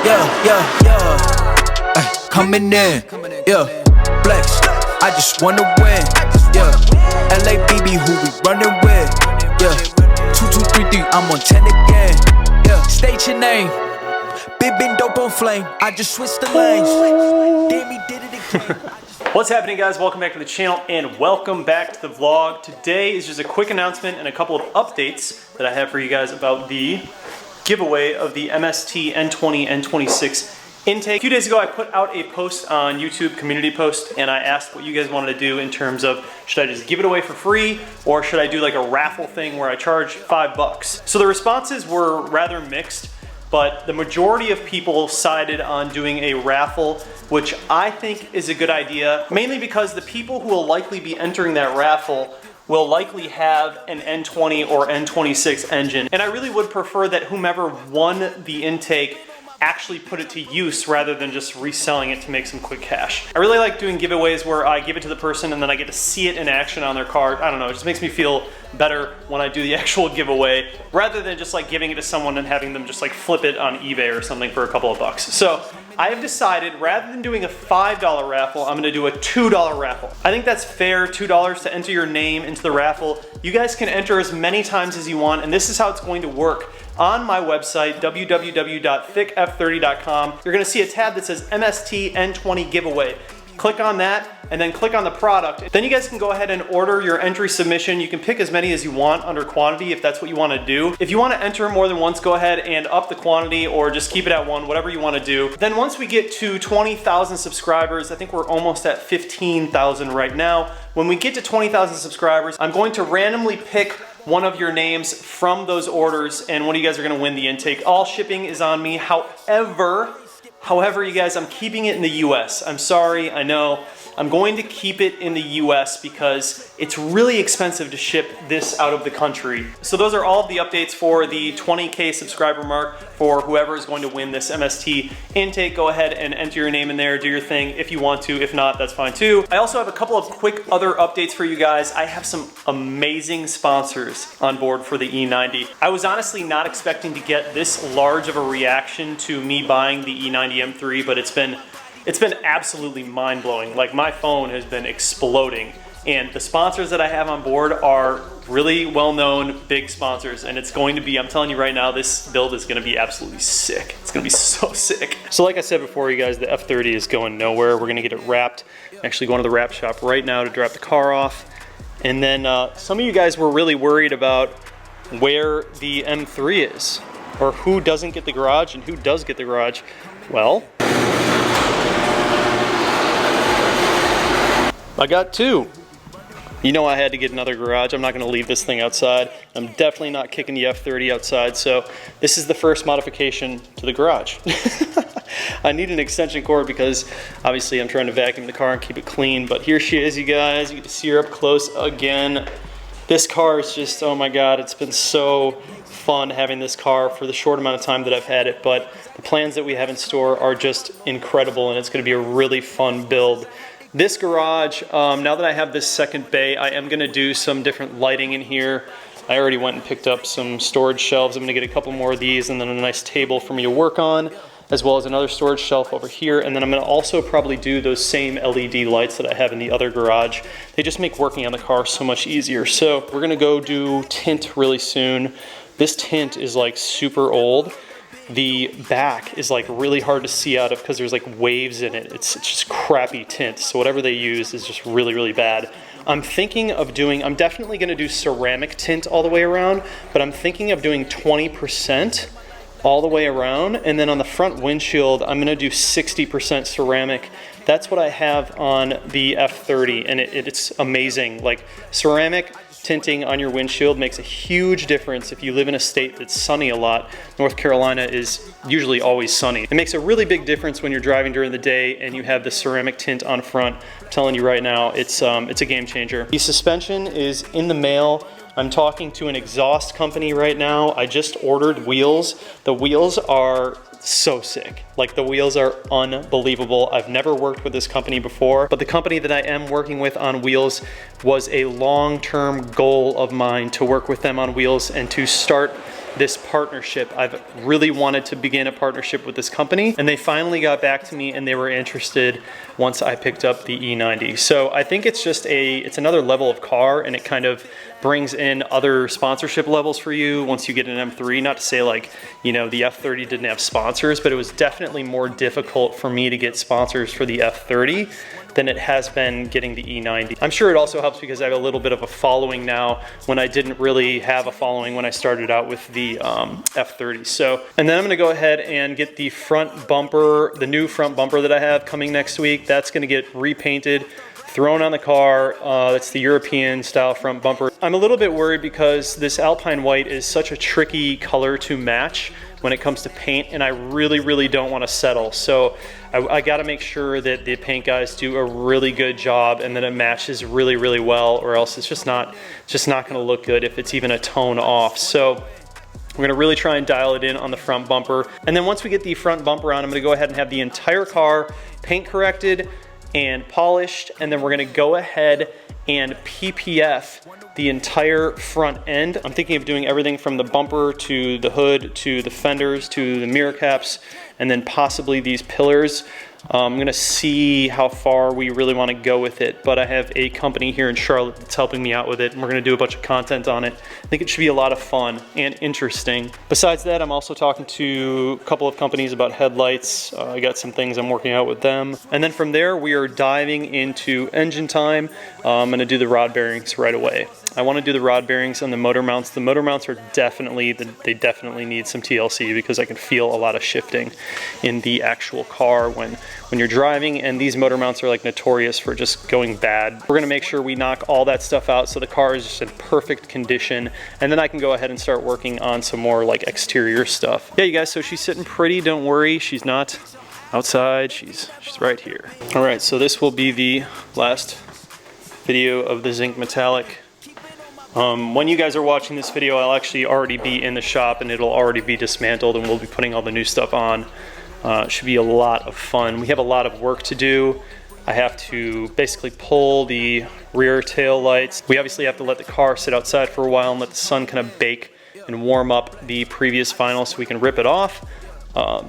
Ay, coming in, yeah. Flex, I just wanna win, yeah. LABB, who we running with, yeah. 2233, I'm on 10 again, yeah. State your name, big dope on flame. I just switched the lanes. Damn, he did it again. What's happening, guys? Welcome back to the channel and welcome back to the vlog. Today is just a quick announcement and a couple of updates that I have for you guys about the giveaway of the MST N20 N26 intake. A few days ago I put out a post on YouTube, community post, and I asked what you guys wanted to do in terms of should I just give it away for free or should I do like a raffle thing where I charge $5? So the responses were rather mixed, but the majority of people sided on doing a raffle, which I think is a good idea, mainly because the people who will likely be entering that raffle will likely have an N20 or N26 engine. And I really would prefer that whomever won the intake actually put it to use rather than just reselling it to make some quick cash. I really like doing giveaways where I give it to the person and then I get to see it in action on their card. I don't know, it just makes me feel better when I do the actual giveaway rather than just like giving it to someone and having them just like flip it on eBay or something for a couple of bucks. So I have decided rather than doing a $5 raffle, I'm gonna do a $2 raffle. I think that's fair, $2 to enter your name into the raffle. You guys can enter as many times as you want, and this is how it's going to work. On my website, www.thickf30.com, you're gonna see a tab that says MST N20 giveaway. Click on that and then click on the product. Then you guys can go ahead and order your entry submission. You can pick as many as you want under quantity if that's what you want to do. If you want to enter more than once, go ahead and up the quantity or just keep it at one, whatever you want to do. Then once we get to 20,000 subscribers, I think we're almost at 15,000 right now. When we get to 20,000 subscribers, I'm going to randomly pick one of your names from those orders and one of you guys are going to win the intake. All shipping is on me. However, you guys, I'm keeping it in the US. I'm sorry, I know. I'm going to keep it in the US because it's really expensive to ship this out of the country. So those are all of the updates for the 20K subscriber mark for whoever is going to win this MST intake. Go ahead and enter your name in there, do your thing if you want to. If not, that's fine too. I also have a couple of quick other updates for you guys. I have some amazing sponsors on board for the E90. I was honestly not expecting to get this large of a reaction to me buying the E90 M3, but it's been absolutely mind-blowing. Like, my phone has been exploding, and the sponsors that I have on board are really well-known big sponsors, and it's going to be, I'm telling you right now, this build is going to be absolutely sick. It's going to be so sick. So like I said before, you guys, the F30 is going nowhere. We're going to get it wrapped. I'm actually going to the wrap shop right now to drop the car off. And then some of you guys were really worried about where the M3 is, or who doesn't get the garage and who does get the garage. Well, I got two. You know I had to get another garage. I'm not gonna leave this thing outside. I'm definitely not kicking the F30 outside, so this is the first modification to the garage. I need an extension cord because obviously I'm trying to vacuum the car and keep it clean, but here she is, you guys. You get to see her up close again. This car is just, oh my God, it's been so fun having this car for the short amount of time that I've had it, but the plans that we have in store are just incredible, and it's gonna be a really fun build. This garage, now that I have this second bay, I am gonna do some different lighting in here. I already went and picked up some storage shelves. I'm gonna get a couple more of these and then a nice table for me to work on, as well as another storage shelf over here. And then I'm gonna also probably do those same LED lights that I have in the other garage. They just make working on the car so much easier. So we're gonna go do tint really soon. This tint is like super old. The back is like really hard to see out of because there's like waves in it. It's just crappy tint. So whatever they use is just really, really bad. I'm thinking of doing, I'm definitely gonna do ceramic tint all the way around, but I'm thinking of doing 20% all the way around. And then on the front windshield, I'm gonna do 60% ceramic. That's what I have on the F30, and it's amazing. Like, ceramic tinting on your windshield makes a huge difference if you live in a state that's sunny a lot. North Carolina is usually always sunny. It makes a really big difference when you're driving during the day and you have the ceramic tint on front. I'm telling you right now, it's a game changer. The suspension is in the mail. I'm talking to an exhaust company right now. I just ordered wheels. The wheels are so sick. Like, the wheels are unbelievable. I've never worked with this company before, but the company that I am working with on wheels was a long-term goal of mine, to work with them on wheels and to start this partnership. I've really wanted to begin a partnership with this company, and they finally got back to me and they were interested once I picked up the E90. So I think it's just it's another level of car, and it kind of brings in other sponsorship levels for you once you get an M3. Not to say, like, you know, the F30 didn't have sponsors, but it was definitely more difficult for me to get sponsors for the F30 than it has been getting the E90. I'm sure it also helps because I have a little bit of a following now, when I didn't really have a following when I started out with the F30. So, and then I'm gonna go ahead and get the front bumper, the new front bumper that I have coming next week. That's gonna get repainted, thrown on the car. That's the European style front bumper. I'm a little bit worried because this Alpine white is such a tricky color to match when it comes to paint, and I really don't want to settle. So I got to make sure that the paint guys do a really good job and that it matches really well, or else it's just not going to look good if it's even a tone off. So we're gonna really try and dial it in on the front bumper. And then once we get the front bumper on, I'm gonna go ahead and have the entire car paint corrected and polished, and then we're gonna go ahead and PPF the entire front end. I'm thinking of doing everything from the bumper to the hood to the fenders to the mirror caps, and then possibly these pillars. I'm gonna see how far we really wanna go with it, but I have a company here in Charlotte that's helping me out with it, and we're gonna do a bunch of content on it. I think it should be a lot of fun and interesting. Besides that, I'm also talking to a couple of companies about headlights. I got some things I'm working out with them. And then from there, we are diving into engine time. I'm gonna do the rod bearings right away. I wanna do the rod bearings on the motor mounts. The motor mounts are they definitely need some TLC, because I can feel a lot of shifting in the actual car when you're driving, and these motor mounts are like notorious for just going bad. We're gonna make sure we knock all that stuff out so the car is just in perfect condition, and then I can go ahead and start working on some more like exterior stuff. Yeah, you guys, so she's sitting pretty, don't worry, she's not outside, she's right here. All right, so this will be the last video of the zinc metallic. When you guys are watching this video, I'll actually already be in the shop and it'll already be dismantled, and we'll be putting all the new stuff on. It should be a lot of fun. We have a lot of work to do. I have to basically pull the rear tail lights. We obviously have to let the car sit outside for a while and let the sun kind of bake and warm up the previous vinyl so we can rip it off.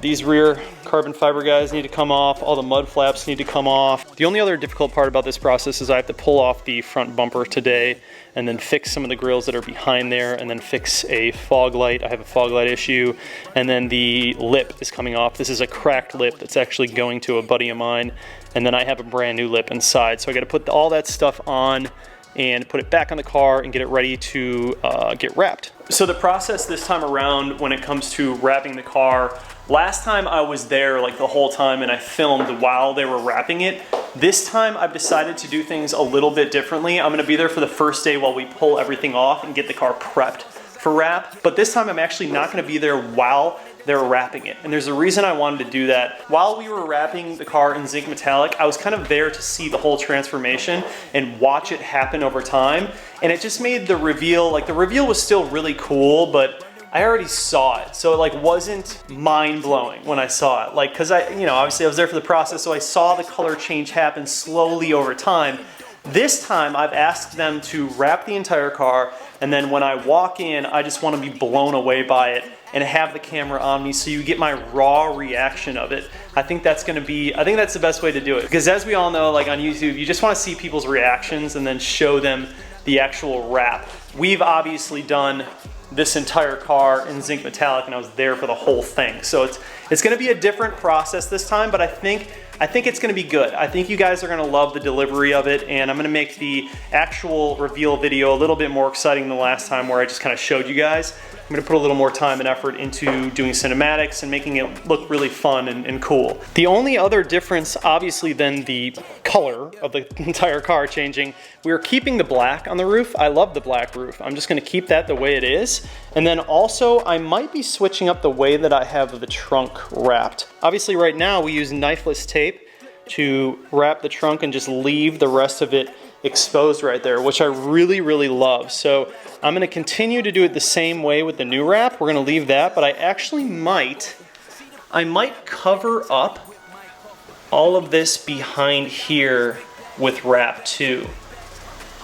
These rear carbon fiber guys need to come off. All the mud flaps need to come off. The only other difficult part about this process is I have to pull off the front bumper today and then fix some of the grills that are behind there, and then fix a fog light. I have a fog light issue, and then the lip is coming off. This is a cracked lip that's actually going to a buddy of mine, and then I have a brand new lip inside. So I gotta put all that stuff on and put it back on the car and get it ready to get wrapped. So the process this time around when it comes to wrapping the car, last time I was there like the whole time and I filmed while they were wrapping it. This time I've decided to do things a little bit differently. I'm gonna be there for the first day while we pull everything off and get the car prepped for wrap. But this time I'm actually not gonna be there while they're wrapping it. And there's a reason I wanted to do that. While we were wrapping the car in zinc metallic, I was kind of there to see the whole transformation and watch it happen over time. And it just made the reveal, like the reveal was still really cool, but I already saw it. So it like wasn't mind blowing when I saw it. Like, cause obviously I was there for the process, so I saw the color change happen slowly over time. This time I've asked them to wrap the entire car, and then when I walk in, I just wanna be blown away by it and have the camera on me so you get my raw reaction of it. I think that's the best way to do it. Because as we all know, like on YouTube, you just wanna see people's reactions and then show them the actual wrap. We've obviously done this entire car in zinc metallic, and I was there for the whole thing. So it's gonna be a different process this time, but I think it's gonna be good. I think you guys are gonna love the delivery of it, and I'm gonna make the actual reveal video a little bit more exciting than the last time where I just kind of showed you guys. I'm gonna put a little more time and effort into doing cinematics and making it look really fun and cool. The only other difference, obviously, than the color of the entire car changing, we're keeping the black on the roof. I love the black roof. I'm just gonna keep that the way it is. And then also, I might be switching up the way that I have the trunk wrapped. Obviously, right now, we use knifeless tape to wrap the trunk and just leave the rest of it exposed right there, which I really love. So I'm gonna continue to do it the same way with the new wrap. We're gonna leave that, but I actually might I might cover up all of this behind here with wrap too,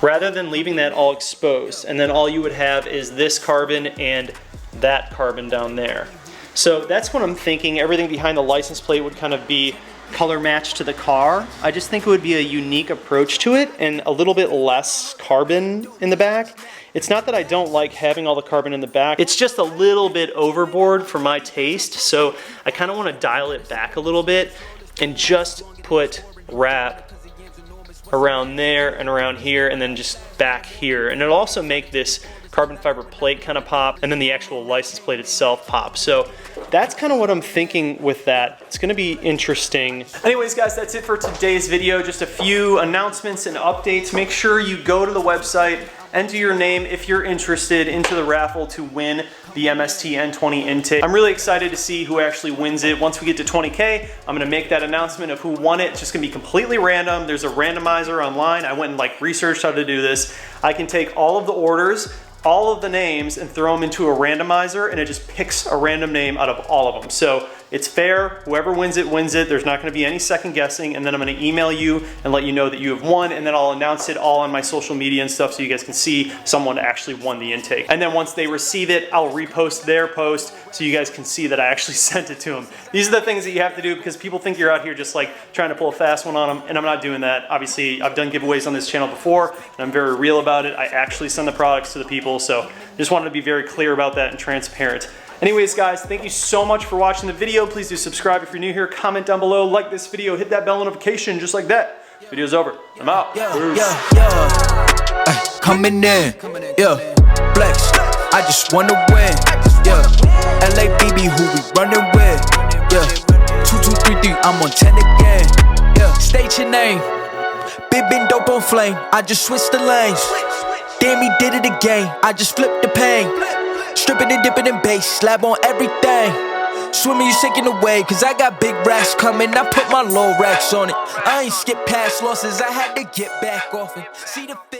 rather than leaving that all exposed. And then all you would have is this carbon and that carbon down there. So that's what I'm thinking. Everything behind the license plate would kind of be color matched to the car. I just think it would be a unique approach to it and a little bit less carbon in the back. It's not that I don't like having all the carbon in the back, it's just a little bit overboard for my taste. So I kind of want to dial it back a little bit and just put wrap around there and around here and then just back here. And it'll also make this carbon fiber plate kind of pop and then the actual license plate itself pop. So that's kind of what I'm thinking with that. It's going to be interesting. Anyways, guys, that's it for today's video. Just a few announcements and updates. Make sure you go to the website, enter your name if you're interested into the raffle to win the MST N20 intake. I'm really excited to see who actually wins it. Once we get to 20K, I'm gonna make that announcement of who won it. It's just gonna be completely random. There's a randomizer online. I went and researched how to do this. I can take all of the orders, all of the names, and throw them into a randomizer, and it just picks a random name out of all of them. So it's fair. Whoever wins it wins it. There's not going to be any second guessing, and then I'm going to email you and let you know that you have won, and then I'll announce it all on my social media and stuff so you guys can see someone actually won the intake. And then once they receive it, I'll repost their post so you guys can see that I actually sent it to them. These are the things that you have to do because people think you're out here just trying to pull a fast one on them, and I'm not doing that. Obviously, I've done giveaways on this channel before, and I'm very real about it. I actually send the products to the people, so just wanted to be very clear about that and transparent. Anyways, guys, thank you so much for watching the video. Please do subscribe if you're new here, comment down below, like this video, hit that bell notification just like that. Video's over. I'm out. Coming in, flex. I just wanna win, LA BB, who we running with, 2233, I'm on 10 again, State your name, been dope on flame. I just switched the lanes. Damn, he did it again. I just flipped the pain. Stripping and dipping in bass, slab on everything. Swimming, you sinking away, cause I got big racks coming. I put my low racks on it. I ain't skip past losses, I had to get back off it. See the fit.